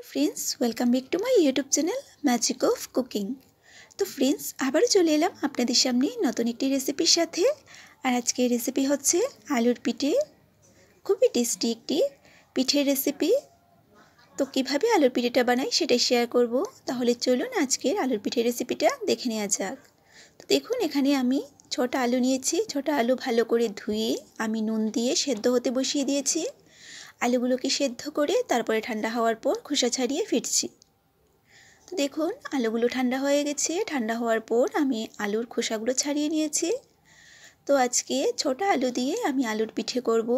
Friends welcome back to my YouTube channel magic of cooking. तो friends आबार चले एलाम आपनादेर सामने नतून एकटी रेसिपिर साथे। और आज के रेसिपि होच्छे आलुर पिठे। खूबई टेस्टी एकटी पिठेर रेसिपि। तो किभाबे आलुर पिठेटा बानाई सेटाई शेयर करब। ताहले चलुन आजकेर आलुर पिठेर रेसिपिटा देखे नेওয়া যাক। तो देखुन एखाने आमी 6टा आलू निয়েছি। 6टा आलू भालो करे धुए आमी नुन दिए सेদ্ধ होते बसिए दिएছি। आलूगुलोके सेদ্ধ करे तारपरे ठंडा हওয়ার पर खोसा छाड़िए फिरছি। तो देखुन आलूगुलो ठंडा हয়ে গেছে। ठंडा हওয়ার पर आमी आलूर खोसागुलो छाड़िए निয়েছি। तो आजके 6टा आलू दिए आमी आलुर पिठे करब।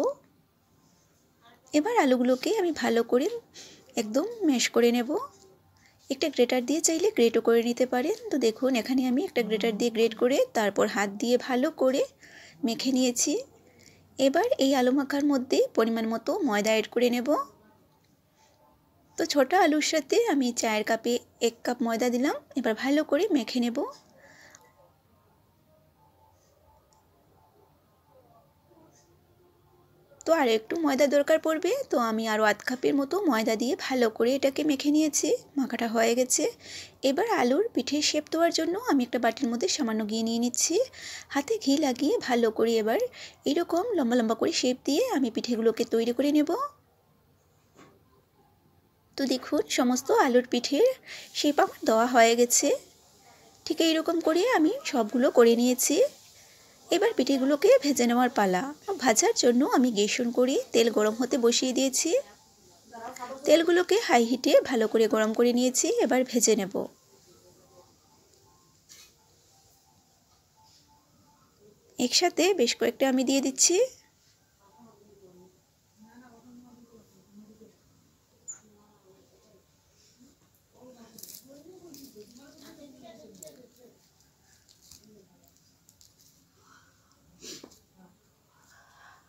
एबार आलूगुलोके आमी भालो करे एकदम मैश करे नेब। একটা গ্রেটার দিয়ে চাইলে গ্রেটও করে নিতে পারেন। তো দেখুন এখানে আমি একটা গ্রেটার দিয়ে গ্রেট করে তারপর হাত দিয়ে ভালো করে মেখে নিয়েছি। এবার এই আলু মাখার মধ্যে পরিমাণ মতো ময়দা এড করে নেব। তো ছোট আলুর সাথে আমি চায়ের কাপে 1 কাপ ময়দা দিলাম। এবার ভালো করে মেখে নেব। তো আর একটু ময়দা দরকার পড়বে। তো আমি আরও আধ কাপের মতো ময়দা দিয়ে ভালো করে এটাকে মেখে নিয়েছি। মাখাটা হয়ে গেছে। এবার আলুর পিঠের শেপ দেওয়ার জন্য আমি একটা বাটির মধ্যে সামান্য ঘি নিয়ে নিচ্ছি। হাতে ঘি লাগিয়ে ভালো করে এবার এরকম লম্বা লম্বা করে শেপ দিয়ে আমি পিঠেগুলোকে তৈরি করে নেব। তো দেখুন সমস্ত আলুর পিঠের শেপ আমার দেওয়া হয়ে গেছে। ঠিক এইরকম করে আমি সবগুলো করে নিয়েছি। এবার পিঠেগুলোকে ভেজে নেওয়ার পালা। ভাজার জন্য আমি গ্যাস অন করে তেল গরম হতে বসিয়ে দিয়েছি। তেলগুলোকে হাই হিটে ভালো করে গরম করে নিয়েছি। এবার ভেজে নেব। একসাথে বেশ কয়েকটা আমি দিয়ে দিচ্ছি।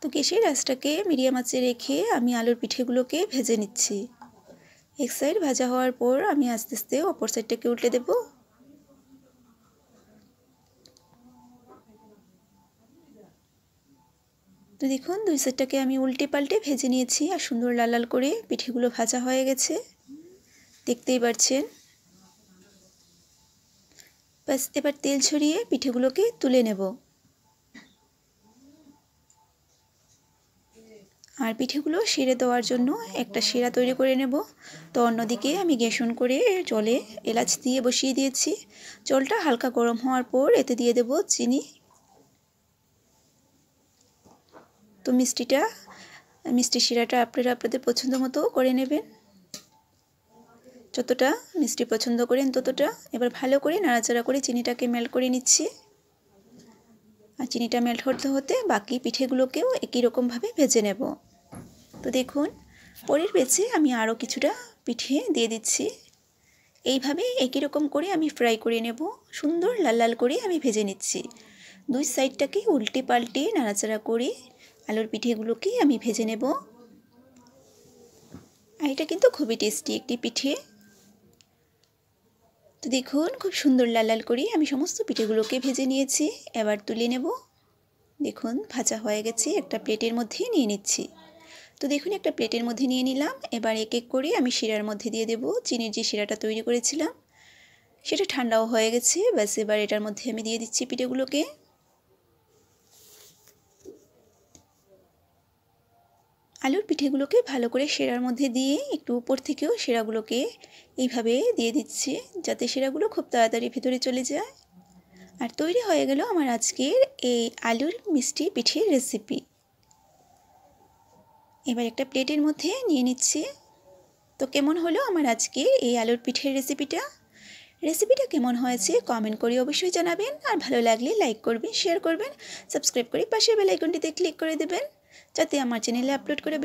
তো গ্যাসের আঁচটাকে মিডিয়াম আঁচে রেখে আমি আলুর পিঠেগুলোকে ভেজে নিচ্ছি। এক সাইড ভাজা হওয়ার পর আমি আস্তে আস্তে অপর সাইডটাকে উল্টে দেব। তো দেখুন দুই সাইডটাকে আমি উল্টে পাল্টে ভেজে নিয়েছি। আর সুন্দর লাল লাল করে পিঠেগুলো ভাজা হয়ে গেছে, দেখতেই পাচ্ছেন। বাস এবার তেল ছড়িয়ে পিঠেগুলোকে তুলে নেব। আর পিঠেগুলো সেরে দেওয়ার জন্য একটা শিরা তৈরি করে নেব। তো অন্যদিকে আমি গ্যাস অন করে জলে এলাচ দিয়ে বসিয়ে দিয়েছি। জলটা হালকা গরম হওয়ার পর এতে দিয়ে দেব চিনি। তো মিষ্টি শিরাটা আপনারা আপনাদের পছন্দ মতো করে নেবেন। যতটা মিষ্টি পছন্দ করেন ততটা। এবার ভালো করে নাড়াচাড়া করে চিনিটাকে মেল্ট করে নিচ্ছি। আর চিনিটা মেল্ট হতে হতে বাকি পিঠেগুলোকেও একই রকমভাবে ভেজে নেব। তো দেখুন পরের ব্যাচে আমি আরও কিছুটা পিঠে দিয়ে দিচ্ছি। এইভাবে একই রকম করে আমি ফ্রাই করে নেব। সুন্দর লাল লাল করে আমি ভেজে নিচ্ছি। দুই সাইডটাকে উল্টে পাল্টে নাড়াচাড়া করে আলুর পিঠেগুলোকে আমি ভেজে নেব। আর এটা কিন্তু খুবই টেস্টি একটি পিঠে। তো দেখুন খুব সুন্দর লাল লাল করে আমি সমস্ত পিঠেগুলোকে ভেজে নিয়েছি। এবার তুলে নেব। দেখুন ভাজা হয়ে গেছে। একটা প্লেটের মধ্যে নিয়ে নিচ্ছি। তো দেখুন একটা প্লেটের মধ্যে নিয়ে নিলাম। এবার এক এক করে আমি শিরার মধ্যে দিয়ে দেব। চিনির যে শিরাটা তৈরি করেছিলাম সেটা ঠান্ডাও হয়ে গেছে। ব্যাস এবার এটার মধ্যে আমি দিয়ে দিচ্ছি পিঠেগুলোকে। আলুর পিঠেগুলোকে ভালো করে শিরার মধ্যে দিয়ে একটু উপর থেকেও শিরাগুলোকে এইভাবে দিয়ে দিচ্ছি যাতে শিরাগুলো খুব তাড়াতাড়ি ভেতরে চলে যায়। আর তৈরি হয়ে গেল আমার আজকের এই আলুর মিষ্টি পিঠের রেসিপি। এবার একটা প্লেটের মধ্যে নিয়ে নিচ্ছি। তো কেমন হলো আমার আজকের এই আলুর পিঠের রেসিপিটা কেমন হয়েছে কমেন্ট করে অবশ্যই জানাবেন। আর ভালো লাগলে লাইক করবেন, শেয়ার করবেন, সাবস্ক্রাইব করে পাশের বেল আইকনটিতে ক্লিক করে দেবেন যাতে আমার চ্যানেলে আপলোড করে